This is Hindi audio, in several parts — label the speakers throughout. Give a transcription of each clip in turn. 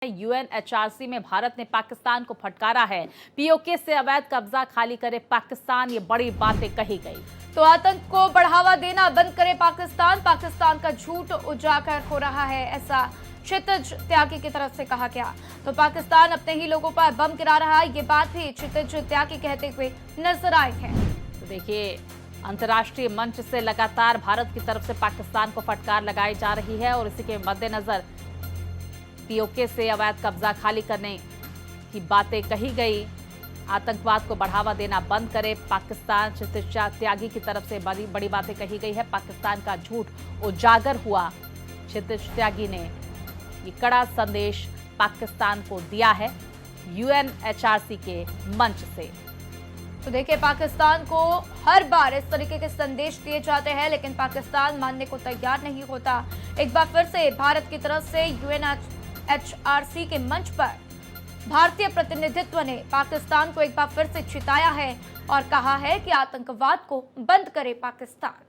Speaker 1: यूएनएचआरसी में भारत ने पाकिस्तान को फटकारा है। पीओके से अवैध कब्जा खाली करे पाकिस्तान, ये बड़ी बातें कही गई।
Speaker 2: तो आतंक को बढ़ावा देना बंद करे पाकिस्तान, पाकिस्तान का झूठ उजागर हो रहा है, ऐसा क्षितिज त्यागी की तरफ से कहा गया। तो पाकिस्तान अपने ही लोगों पर बम गिरा रहा है, ये बात भी क्षितिज त्यागी कहते हुए नजर आए हैं।
Speaker 1: तो देखिए, अंतर्राष्ट्रीय मंच से लगातार भारत की तरफ से पाकिस्तान को फटकार लगाई जा रही है और इसी के मद्देनजर पीओके से अवैध कब्जा खाली करने की बातें कही गई। आतंकवाद को बढ़ावा देना बंद करे पाकिस्तान, क्षितिज त्यागी की तरफ से बड़ी बातें कही गई है। पाकिस्तान का झूठ उजागर हुआ। क्षितिज त्यागी ने ये कड़ा संदेश पाकिस्तान को दिया है यूएनएचआरसी के मंच से।
Speaker 2: तो देखिए, पाकिस्तान को हर बार इस तरीके के संदेश दिए जाते हैं, लेकिन पाकिस्तान मानने को तैयार नहीं होता। एक बार फिर से भारत की तरफ से यूएनएचआरसी के मंच पर भारतीय प्रतिनिधित्व ने पाकिस्तान को एक बार फिर से चिताया है और कहा है कि आतंकवाद को बंद करे पाकिस्तान।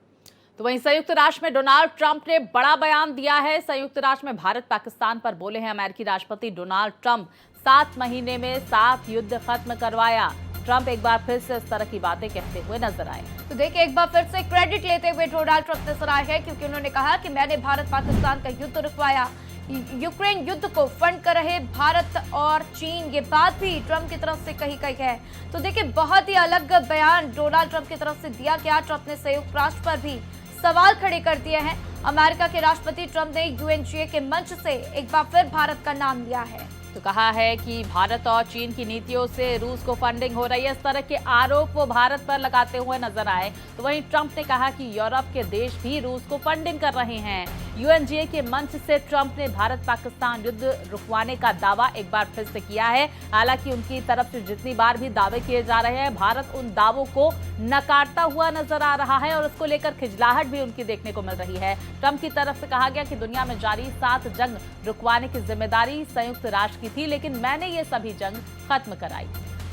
Speaker 1: तो वहीं संयुक्त राष्ट्र में डोनाल्ड ट्रंप ने बड़ा बयान दिया है। संयुक्त राष्ट्र में भारत पाकिस्तान पर बोले हैं अमेरिकी राष्ट्रपति डोनाल्ड ट्रंप, 7 महीने में 7 युद्ध खत्म करवाया। ट्रंप एक बार फिर से इस तरह की बातें कहते हुए नजर आए।
Speaker 2: तो देखिए, एक बार फिर से क्रेडिट लेते हुए डोनाल्ड ट्रंप नजर आए हैं, क्योंकि उन्होंने कहा कि मैंने भारत पाकिस्तान का युद्ध रुकवाया। यूक्रेन युद्ध को फंड कर रहे भारत और चीन, ये बात भी ट्रंप की तरफ से कही गई है। तो देखिए, बहुत ही अलग बयान डोनाल्ड ट्रंप की तरफ से दिया गया। ट्रंप ने संयुक्त राष्ट्र पर भी सवाल खड़े कर दिए हैं। अमेरिका के राष्ट्रपति ट्रंप ने यूएनजीए के मंच से एक बार फिर भारत का नाम लिया है।
Speaker 1: तो कहा है कि भारत और चीन की नीतियों से रूस को फंडिंग हो रही है। इस तरह के आरोप वो भारत पर लगाते हुए नजर आए। तो वहीं ट्रंप ने कहा कि यूरोप के देश भी रूस को फंडिंग कर रहे हैं। यूएनजीए के मंच से ट्रंप ने भारत पाकिस्तान युद्ध रुकवाने का दावा एक बार फिर से किया है। हालांकि उनकी तरफ से जितनी बार भी दावे किए जा रहे हैं, भारत उन दावों को नकारता हुआ नजर आ रहा है और उसको लेकर खिजलाहट भी उनकी देखने को मिल रही है। ट्रंप की तरफ से कहा गया कि दुनिया में जारी 7 जंग रुकवाने की जिम्मेदारी संयुक्त राष्ट्र की थी, लेकिन मैंने ये सभी जंग खत्म कराई।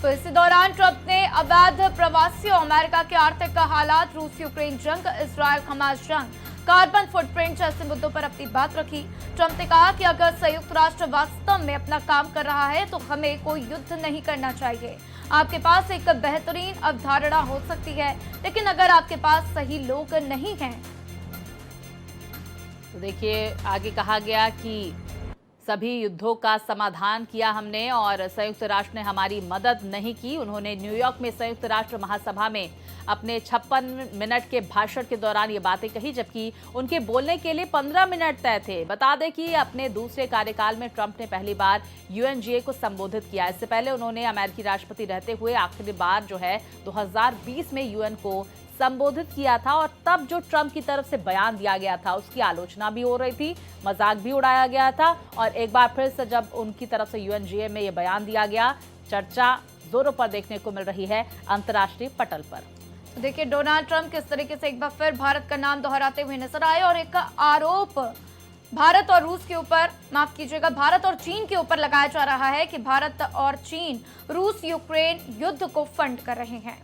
Speaker 2: तो इसी दौरान ट्रंप ने अवैध प्रवासियों, अमेरिका के आर्थिक हालात, रूस यूक्रेन जंग, इजरायल हमास जंग, कार्बन फुटप्रिंट जैसे मुद्दों पर अपनी बात रखी। ट्रंप ने कहा कि अगर संयुक्त राष्ट्र वास्तव में अपना काम कर रहा है तो हमें कोई युद्ध नहीं करना चाहिए। आपके पास एक बेहतरीन अवधारणा हो सकती है, लेकिन अगर आपके पास सही लोग नहीं हैं।
Speaker 1: तो देखिए, आगे कहा गया कि सभी युद्धों का समाधान किया हमने और संयुक्त राष्ट्र ने हमारी मदद नहीं की। उन्होंने न्यूयॉर्क में संयुक्त राष्ट्र महासभा में अपने 56 मिनट के भाषण के दौरान ये बातें कही, जबकि उनके बोलने के लिए 15 मिनट तय थे। बता दें कि अपने दूसरे कार्यकाल में ट्रंप ने पहली बार यूएनजीए को संबोधित किया। इससे पहले उन्होंने अमेरिकी राष्ट्रपति रहते हुए आखिरी बार जो है 2020 में यूएन को संबोधित किया था और तब जो ट्रंप की तरफ से बयान दिया गया था उसकी आलोचना भी हो रही थी, मजाक भी उड़ाया गया था। और एक बार फिर से जब उनकी तरफ से यूएनजीए में ये बयान दिया गया, चर्चा जोरों पर देखने को मिल रही है अंतर्राष्ट्रीय पटल पर।
Speaker 2: तो देखिए, डोनाल्ड ट्रंप किस तरीके से एक बार फिर भारत का नाम दोहराते हुए नजर आए और एक आरोप भारत और रूस के ऊपर, माफ कीजिएगा, भारत और चीन के ऊपर लगाया जा रहा है कि भारत और चीन रूस यूक्रेन युद्ध को फंड कर रहे हैं।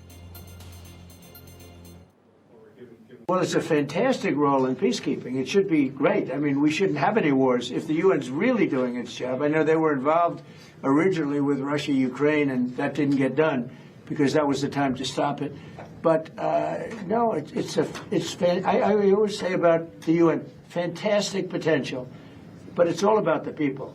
Speaker 3: Well, it's a fantastic role in peacekeeping. It should be great. I mean, we shouldn't have any wars if the UN's really doing its job. I know they were involved originally with Russia, Ukraine, and that didn't get done because that was the time to stop it. But no, I always say about the UN, fantastic potential, but it's all about the people.